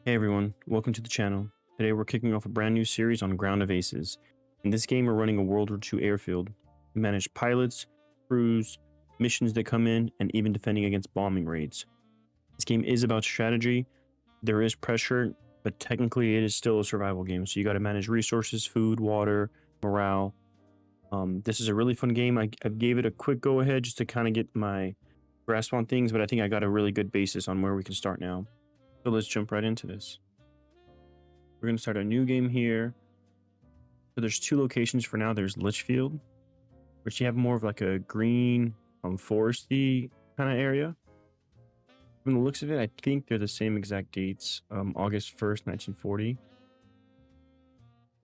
Hey everyone, welcome to the channel. Today we're kicking off a brand new series on Ground of Aces. In this game we're running a World War II airfield. We manage pilots, crews, missions that come in, and even defending against bombing raids. This game is about strategy, there is pressure, but technically it is still a survival game, so you gotta manage resources, food, water, morale. This is a really fun game. I gave it a quick go ahead just to kind of get my grasp on things, but I think I got a really good basis on where we can start now. So let's jump right into this. We're going to start a new game here. So there's two locations for now. There's Litchfield, which you have more of like a green, foresty kind of area. From the looks of it, I think they're the same exact dates. August 1st, 1940.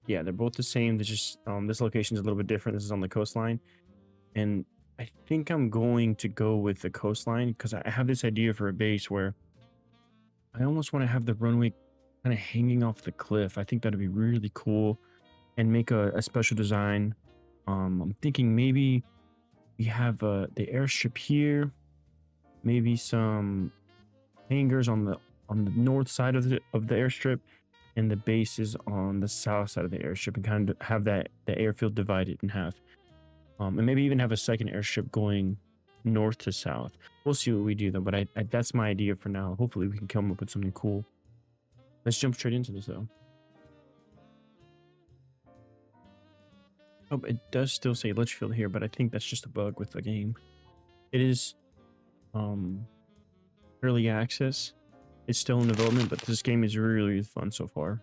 Yeah, they're both the same. There's just this location is a little bit different. This is on the coastline. And I think I'm going to go with the coastline because I have this idea for a base where I almost want to have the runway kind of hanging off the cliff. I think that'd be really cool and make a special design. I'm thinking maybe we have the airstrip here, maybe some hangars on the north side of the airstrip, and the base is on the south side of the airstrip, and kind of have the airfield divided in half. And maybe even have a second airstrip going north to south. We'll see what we do though, but I that's my idea for now. Hopefully we can come up with something cool. Let's jump straight into this though. Oh, it does still say Litchfield here, but I think that's just a bug with the game. It is early access. It's still in development, but this game is really, really fun so far.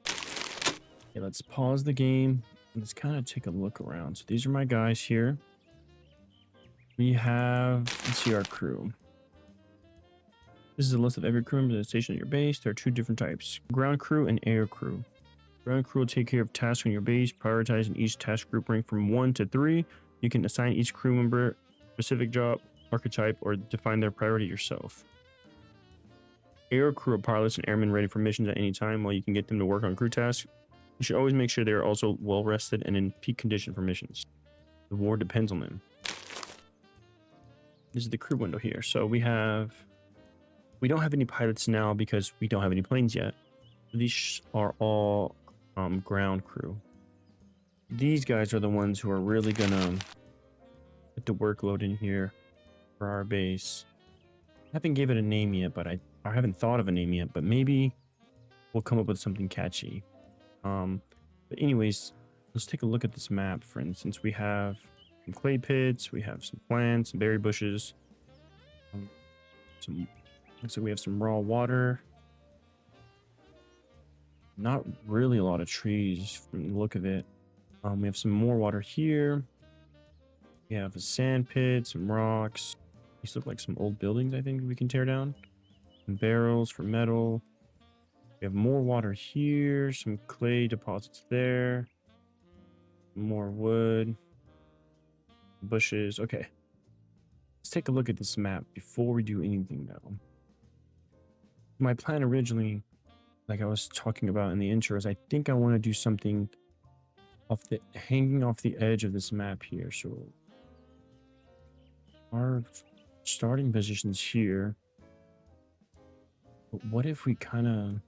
Okay, let's pause the game. Let's kind of take a look around. So these are my guys here. We have, let's see our crew. This is a list of every crew member that's stationed at your base. There are two different types: ground crew and air crew. Ground crew will take care of tasks on your base, prioritizing each task group rank from 1 to 3. You can assign each crew member a specific job, archetype, or define their priority yourself. Air crew are pilots and airmen ready for missions at any time. While you can get them to work on crew tasks, you should always make sure they are also well rested and in peak condition for missions. The war depends on them. This is the crew window here. So we don't have any pilots now because we don't have any planes yet. These are all ground crew. These guys are the ones who are really gonna put the workload in here for our base. I haven't gave it a name yet, but I haven't thought of a name yet, but maybe we'll come up with something catchy. But anyways, let's take a look at this map. For instance, we have some clay pits, we have some plants, some berry bushes, looks like we have some raw water. Not really a lot of trees from the look of it. We have some more water here. We have a sand pit, some rocks. These look like some old buildings I think we can tear down. Some barrels for metal. We have more water here, some clay deposits there. More wood. Bushes. Okay. Let's take a look at this map before we do anything though. My plan originally, like I was talking about in the intro, is I think I want to do something hanging off the edge of this map here. So our starting position's here. But what if we kind of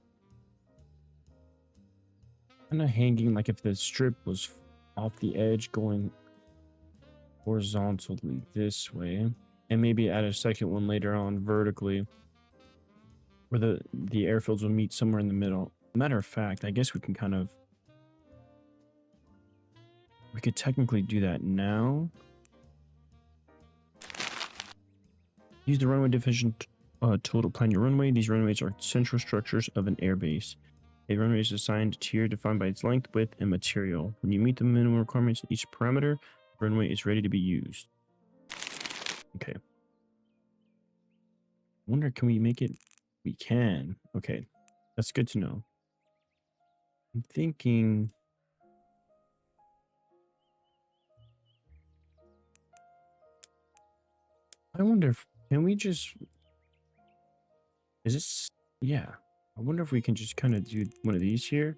hanging, like if the strip was off the edge going horizontally this way, and maybe add a second one later on vertically, where the airfields will meet somewhere in the middle. Matter of fact, I guess we can we could technically do that now. Use the runway division tool to plan your runway. These runways are central structures of an airbase. A runway is assigned a tier defined by its length, width, and material. When you meet the minimum requirements of each parameter, the runway is ready to be used. Okay. Wonder, can we make it? We can. Okay. That's good to know. I'm thinking... I wonder if... Can we just... Is this... Yeah. I wonder if we can just kind of do one of these here.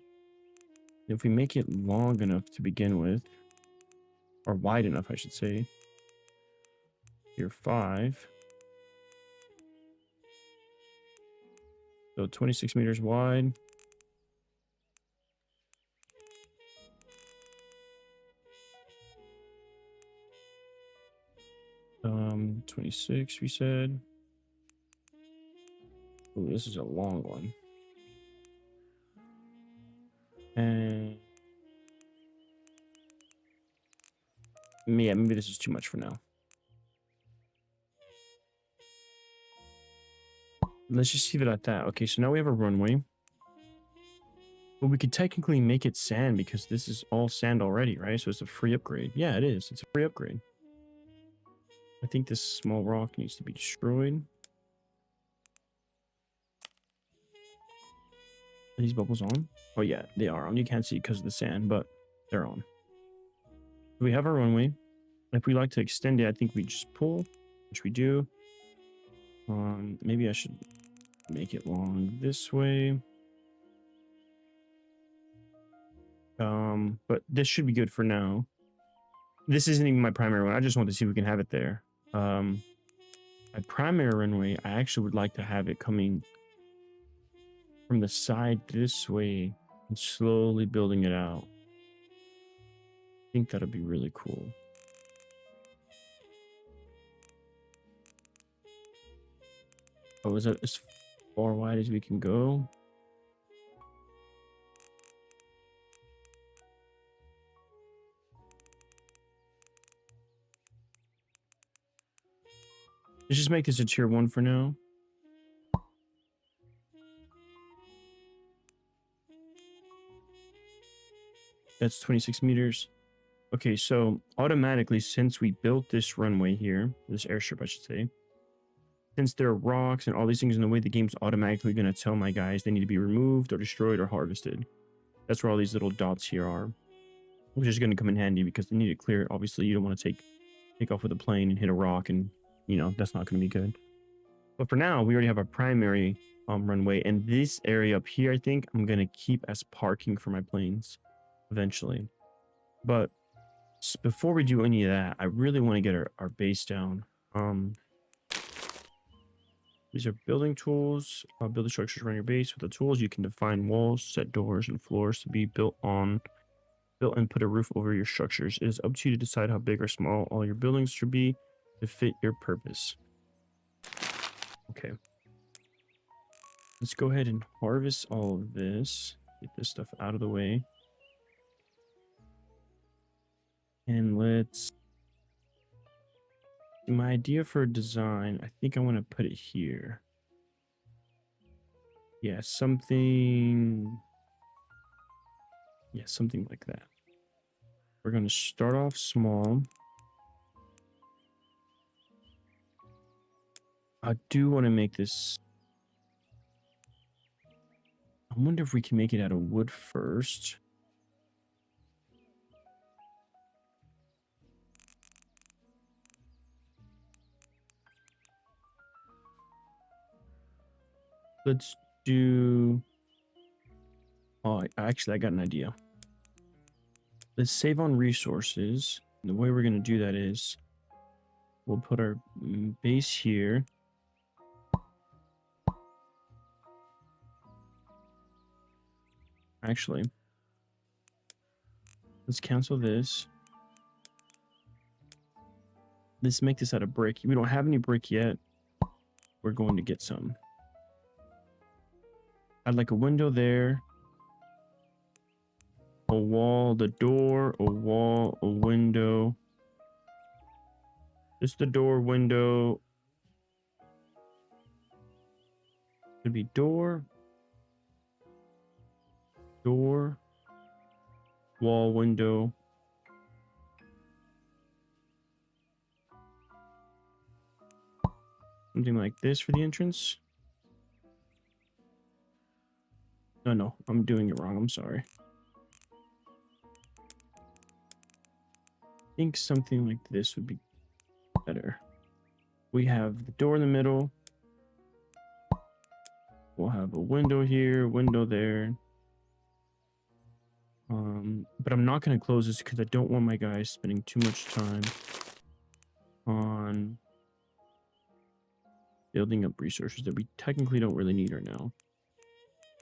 If we make it long enough to begin with, or wide enough, I should say. Here, 5. So 26 meters wide. Um, 26 we said. Oh, this is a long one. And yeah, maybe this is too much for now. Let's just leave it at that. Okay, so now we have a runway. But we could technically make it sand because this is all sand already, right? So it's a free upgrade. Yeah, it is. It's a free upgrade. I think this small rock needs to be destroyed. Are these bubbles on? Oh yeah, they are on. You can't see because of the sand, but they're on. We have our runway. If we like to extend it, I think we just pull, which we do. Maybe I should make it long this way. But this should be good for now. This isn't even my primary one. I just want to see if we can have it there. My primary runway, I actually would like to have it coming from the side this way and slowly building it out. I think that'll be really cool. Oh, is that as far wide as we can go? Let's just make this a tier 1 for now. That's 26 meters. Okay, so automatically, since we built this runway here, this airstrip, I should say, since there are rocks and all these things in the way, the game's automatically going to tell my guys they need to be removed or destroyed or harvested. That's where all these little dots here are, which is going to come in handy because they need to clear it. Obviously, you don't want to take off with a plane and hit a rock, and you know that's not going to be good. But for now, we already have our primary runway, and this area up here, I think I'm going to keep as parking for my planes eventually. But before we do any of that, I really want to get our base down. These are building tools. Building structures around your base. With the tools, you can define walls, set doors, and floors to be built and put a roof over your structures. It is up to you to decide how big or small all your buildings should be to fit your purpose. Okay. Let's go ahead and harvest all of this. Get this stuff out of the way. And let's... My idea for a design, I think I want to put it here. Yeah, something... Yeah, something like that. We're going to start off small. I do want to make this... I wonder if we can make it out of wood first. Let's do... Oh, actually, I got an idea. Let's save on resources. And the way we're going to do that is we'll put our base here. Actually, let's cancel this. Let's make this out of brick. We don't have any brick yet. We're going to get some. I'd like a window there. A wall, the door, a wall, a window. Just the door, window. Could be door. Door. Wall, window. Something like this for the entrance. No, I'm doing it wrong. I'm sorry. I think something like this would be better. We have the door in the middle. We'll have a window here, window there. But I'm not going to close this because I don't want my guys spending too much time on building up resources that we technically don't really need right now.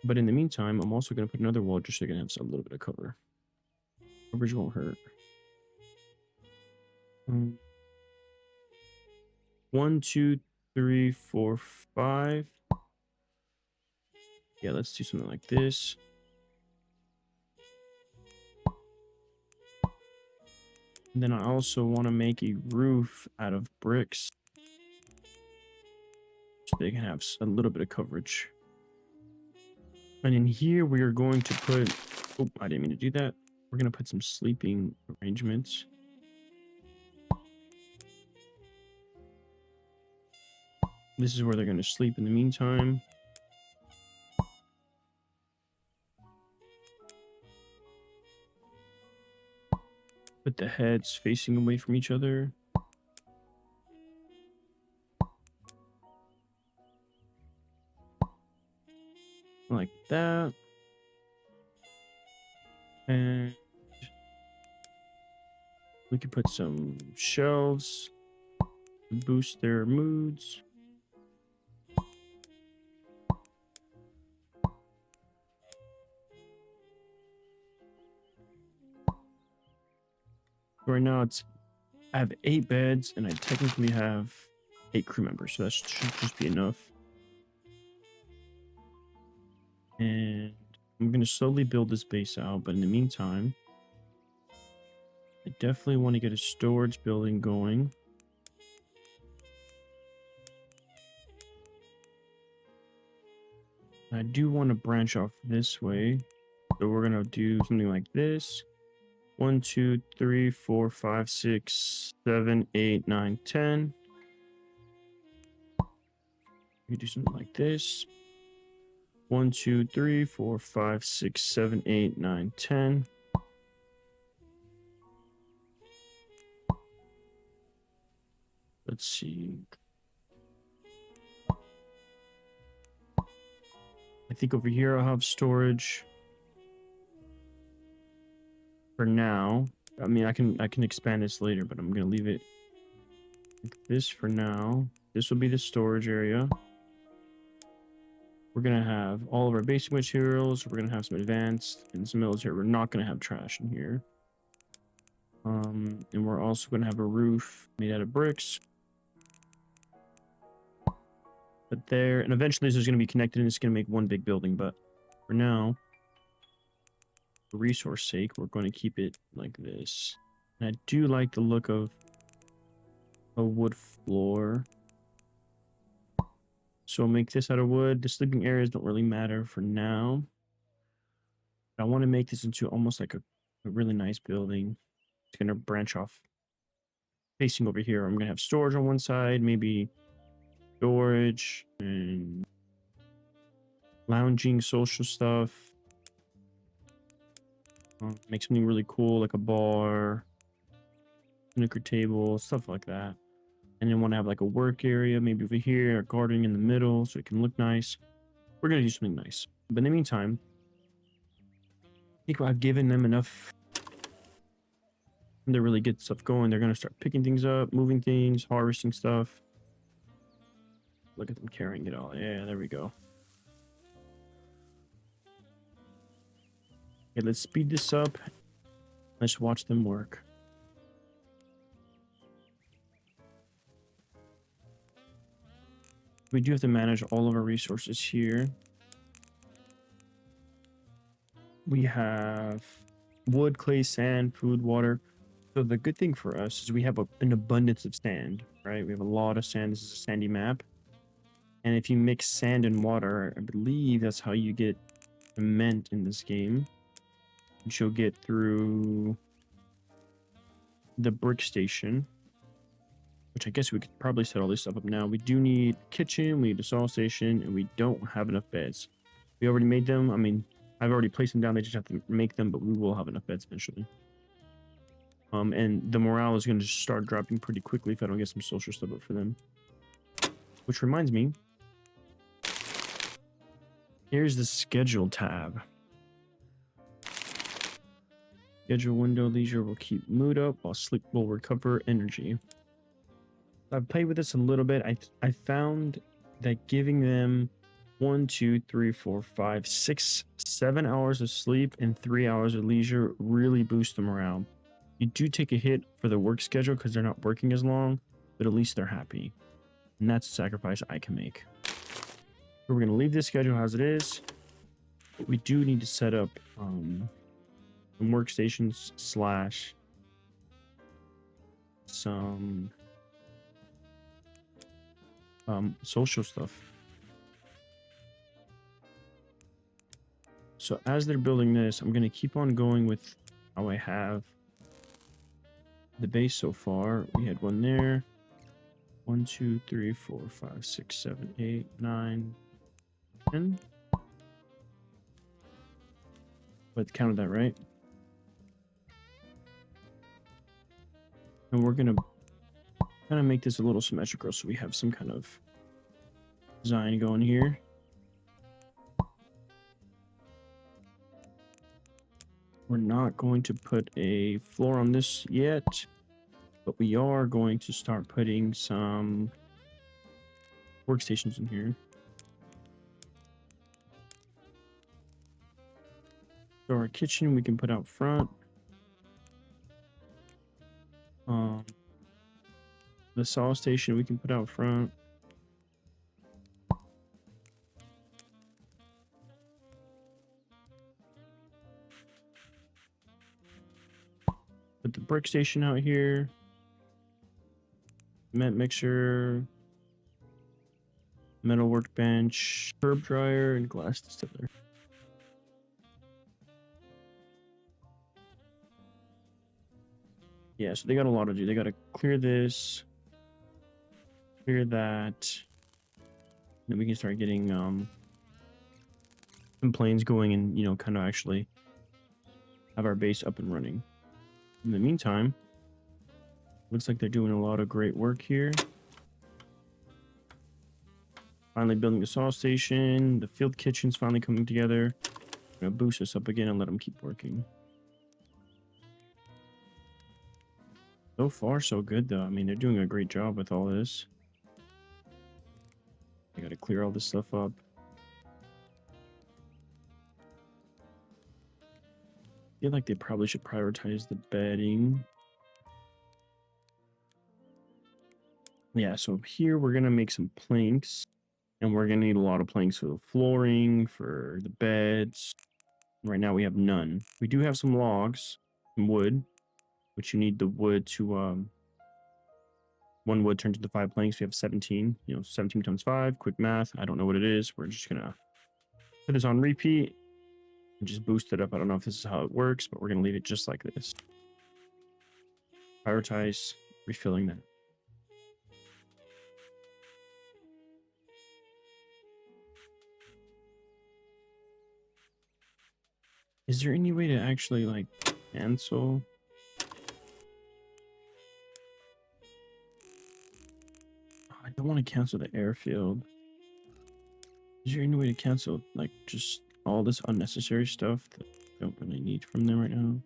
But in the meantime, I'm also going to put another wall just so you're going to have a little bit of cover. Coverage won't hurt. 1, 2, 3, 4, 5. Yeah, let's do something like this. And then I also want to make a roof out of bricks so they can have a little bit of coverage. And in here, we are going to put... Oh, I didn't mean to do that. We're going to put some sleeping arrangements. This is where they're going to sleep in the meantime. Put the heads facing away from each other. Like that. And we can put some shelves to boost their moods. Right now I have 8 beds and I technically have 8 crew members, so that should just be enough. And I'm going to slowly build this base out, but in the meantime, I definitely want to get a storage building going. I do want to branch off this way, so we're going to do something like this. 1, 2, 3, 4, 5, 6, 7, 8, 9, 10. We do something like this. 1, 2, 3, 4, 5, 6, 7, 8, 9, 10. Let's see. I think over here I'll have storage. For now. I mean, I can expand this later, but I'm gonna leave it like this for now. This will be the storage area. We're gonna have all of our basic materials. We're gonna have some advanced and some military. We're not gonna have trash in here. And we're also gonna have a roof made out of bricks. But there, and eventually this is gonna be connected and it's gonna make one big building. But for now, for resource sake, we're going to keep it like this. And I do like the look of a wood floor. So I'll make this out of wood. The sleeping areas don't really matter for now. I want to make this into almost like a really nice building. It's going to branch off. Facing over here, I'm going to have storage on one side, maybe storage and lounging, social stuff. Make something really cool, like a bar, snooker table, stuff like that. And then want to have like a work area, maybe over here, a garden in the middle, so it can look nice. We're going to do something nice. But in the meantime, I think I've given them enough to really get stuff going. They're going to start picking things up, moving things, harvesting stuff. Look at them carrying it all. Yeah, there we go. Okay, let's speed this up. Let's watch them work. We do have to manage all of our resources here. We have wood, clay, sand, food, water. So the good thing for us is we have an abundance of sand, right? We have a lot of sand. This is a sandy map. And if you mix sand and water, I believe that's how you get cement in this game. Which you'll get through the brick station. Which I guess we could probably set all this stuff up now. We do need a kitchen, we need a salt station, and we don't have enough beds. We already made them. I mean, I've already placed them down. They just have to make them, but we will have enough beds eventually. And the morale is going to start dropping pretty quickly if I don't get some social stuff up for them. Which reminds me, here's the schedule tab. Schedule window, leisure will keep mood up, while sleep will recover energy. I've played with this a little bit. I found that giving them 1, 2, 3, 4, 5, 6, 7 hours of sleep and 3 hours of leisure really boost the morale. You do take a hit for the work schedule because they're not working as long, but at least they're happy. And that's a sacrifice I can make. So we're going to leave this schedule as it is. But we do need to set up some workstations slash some social stuff. So as they're building this, I'm going to keep on going with how I have the base so far. We had one there. 1, 2, 3, 4, 5, 6, 7, 8, 9, 10. But counted that right. And we're going to kind of make this a little symmetrical so we have some kind of design going here. We're not going to put a floor on this yet, but we are going to start putting some workstations in here. So our kitchen we can put out front. The saw station we can put out front. Put the brick station out here. Cement mixer. Metal workbench. Herb dryer and glass distiller. Yeah, so they got a lot to do. They got to clear this. Clear that. Then we can start getting some planes going and, you know, kind of actually have our base up and running. In the meantime, looks like they're doing a lot of great work here. Finally building the saw station. The field kitchen's finally coming together. I'm gonna boost this up again and let them keep working. So far, so good, though. I mean, they're doing a great job with all this. I gotta clear all this stuff up. I feel like they probably should prioritize the bedding. Yeah, so here we're gonna make some planks. And we're gonna need a lot of planks for the flooring, for the beds. Right now we have none. We do have some logs, some wood, which you need the wood to one wood turns into 5 planks. We have 17. You know, 17 times 5. Quick math. I don't know what it is. We're just gonna put this on repeat and just boost it up. I don't know if this is how it works, but we're gonna leave it just like this. Prioritize refilling that. Is there any way to actually like cancel? I don't want to cancel the airfield. Is there any way to cancel like just all this unnecessary stuff that I don't really need from them right now?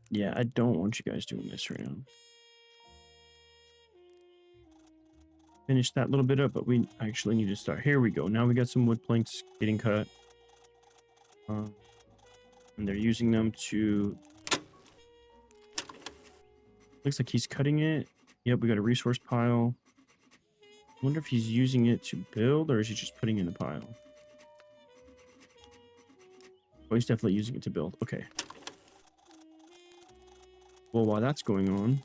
Yeah, I don't want you guys doing this right now. Finish that little bit up, but we actually need to start. Here we go. Now we got some wood planks getting cut. And they're using them to... Looks like he's cutting it. Yep, we got a resource pile. I wonder if he's using it to build or is he just putting in the pile? Oh, he's definitely using it to build. Okay. Well, while that's going on,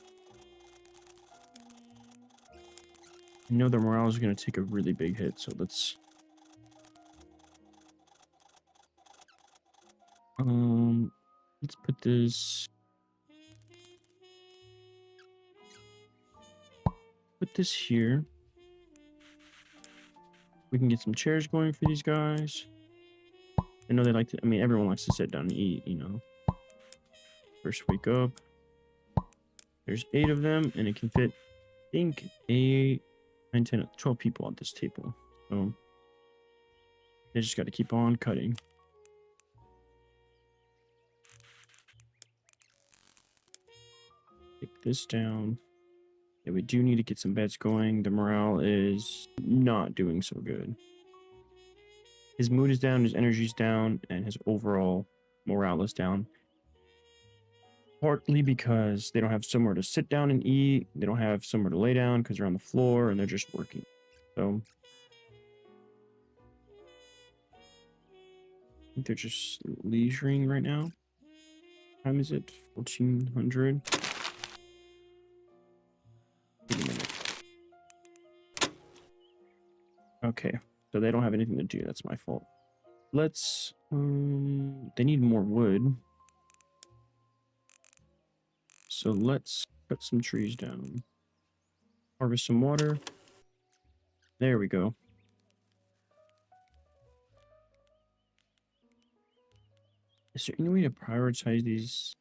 I know their morale is going to take a really big hit, so let's... let's put this... Put this here. We can get some chairs going for these guys. I know they like to... I mean, everyone likes to sit down and eat, you know. First week up. There's 8 of them, and it can fit, I think, 8, 9, 10, 12 people at this table. So they just got to keep on cutting. Take this down. Yeah, we do need to get some beds going. The morale is not doing so good. His mood is down, his energy's down, and his overall morale is down. Partly because they don't have somewhere to sit down and eat. They don't have somewhere to lay down because they're on the floor and they're just working. So I think they're just leisuring right now. What time is it? 1400. Wait a minute. Okay, so they don't have anything to do. That's my fault. Let's they need more wood. So let's cut some trees down. Harvest some water. There we go. Is there any way to prioritize these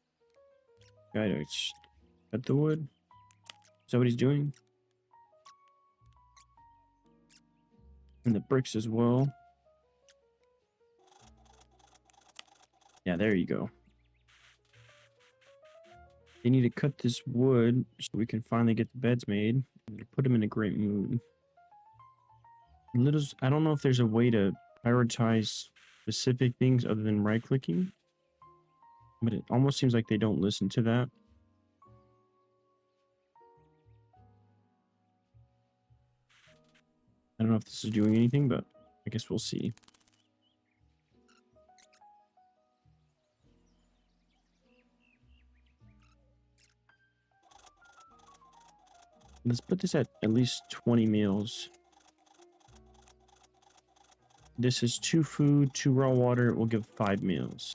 guys? Cut the wood? Is that what he's doing? And the bricks as well. Yeah, there you go. They need to cut this wood so we can finally get the beds made. Put them in a great mood. I don't know if there's a way to prioritize specific things other than right-clicking. But it almost seems like they don't listen to that. I don't know if this is doing anything, but I guess we'll see. Let's put this at least 20 meals. This is 2 food, 2 raw water. We'll give 5 meals.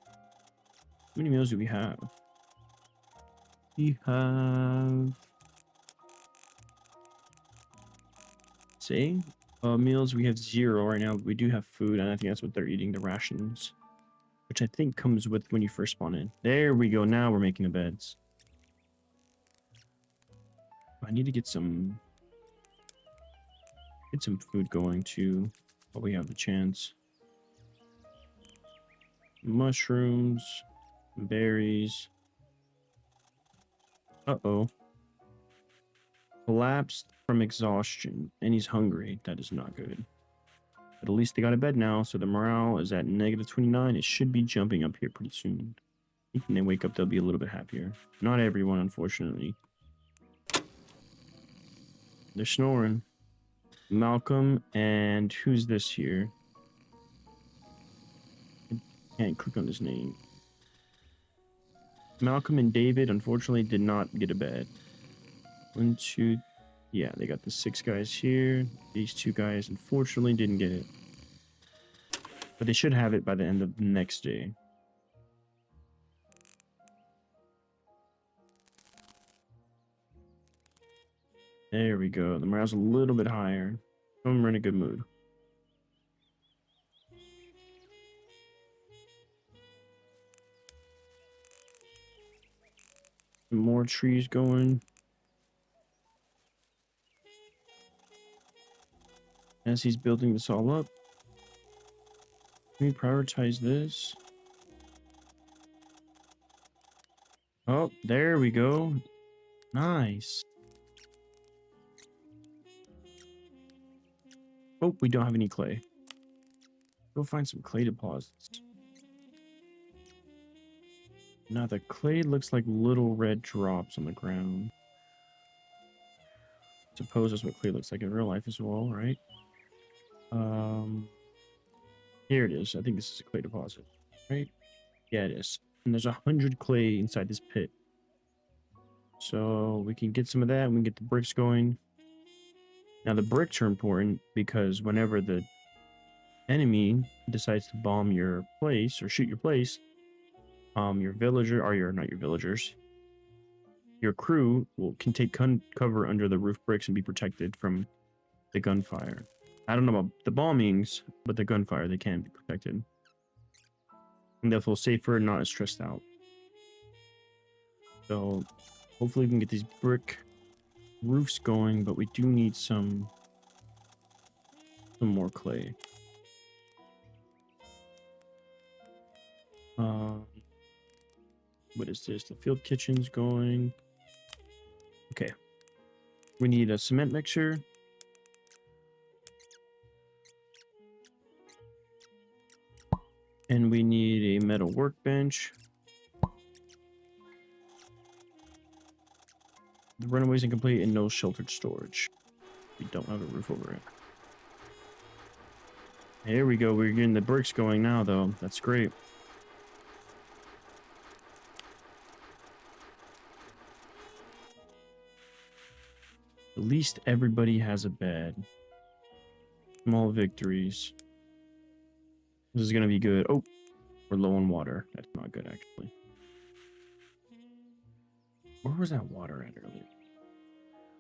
How many meals do we have? We have... Say? Meals, we have 0 right now. We do have food, and I think that's what they're eating, the rations. Which I think comes with when you first spawn in. There we go. Now we're making the beds. I need to get some food going too, while we have the chance. Mushrooms, berries. Uh-oh. Collapsed from exhaustion, and he's hungry. That is not good. But at least they got a bed now, so the morale is at -29. It should be jumping up here pretty soon. I think when they wake up, they'll be a little bit happier. Not everyone, unfortunately. They're snoring. Malcolm, and who's this here? I can't click on his name. Malcolm and David, unfortunately, did not get a bed. 1, 2... Yeah, they got the 6 guys here. These 2 guys, unfortunately, didn't get it. But they should have it by the end of the next day. There we go. The morale's a little bit higher. We're in a good mood. More trees going. As he's building this all up. Can we prioritize this? Oh, there we go. Nice. Oh, we don't have any clay. Go find some clay deposits. Now the clay looks like little red drops on the ground. Suppose that's what clay looks like in real life as well, right? Here it is. I think this is a clay deposit, right? Yeah, it is. And there's 100 clay inside this pit. So we can get some of that and we can get the bricks going. Now the bricks are important because whenever the enemy decides to bomb your place or shoot your place, your villager, or not your villagers, your crew can take cover under the roof bricks and be protected from the gunfire. I don't know about the bombings, but the gunfire, they can be protected. And they'll feel safer and not as stressed out. So hopefully we can get these brick roofs going, but we do need some more clay. What is this? The field kitchen's going. Okay, We need a cement mixer. And we need a metal workbench. The runway is incomplete and no sheltered storage. We don't have a roof over it. Here we go. We're getting the bricks going now, though. That's great. At least everybody has a bed. Small victories. This is going to be good. Oh, we're low on water. That's not good, actually. Where was that water at earlier?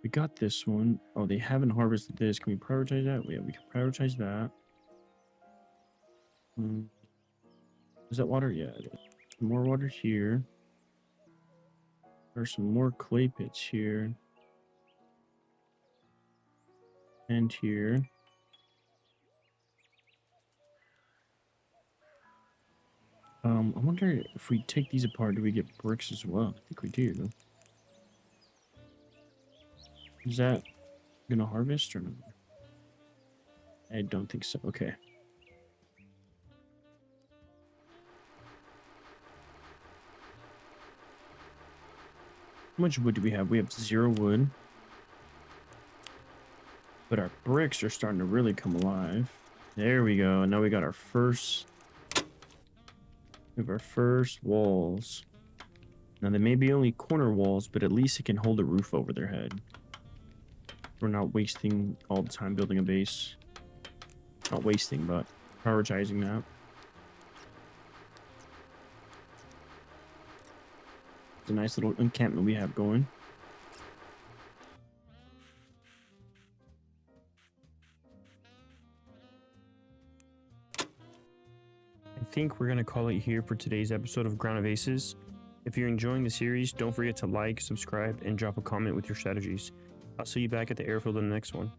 We got this one. Oh, they haven't harvested this. Can we prioritize that? Yeah, we can prioritize that. Is that water? Yeah, it is. More water here. There's some more clay pits here. And here. I wonder if we take these apart, do we get bricks as well? I think we do. Is that gonna harvest or not? I don't think so. Okay. How much wood do we have? We have 0 wood. But our bricks are starting to really come alive. There we go. Now we got our first... We have our first walls. Now they may be only corner walls, but at least it can hold a roof over their head. We're not wasting all the time building a base. Not wasting, but prioritizing that. It's a nice little encampment we have going. I think we're going to call it here for today's episode of Ground of Aces. If you're enjoying the series, don't forget to like, subscribe, and drop a comment with your strategies. I'll see you back at the airfield in the next one.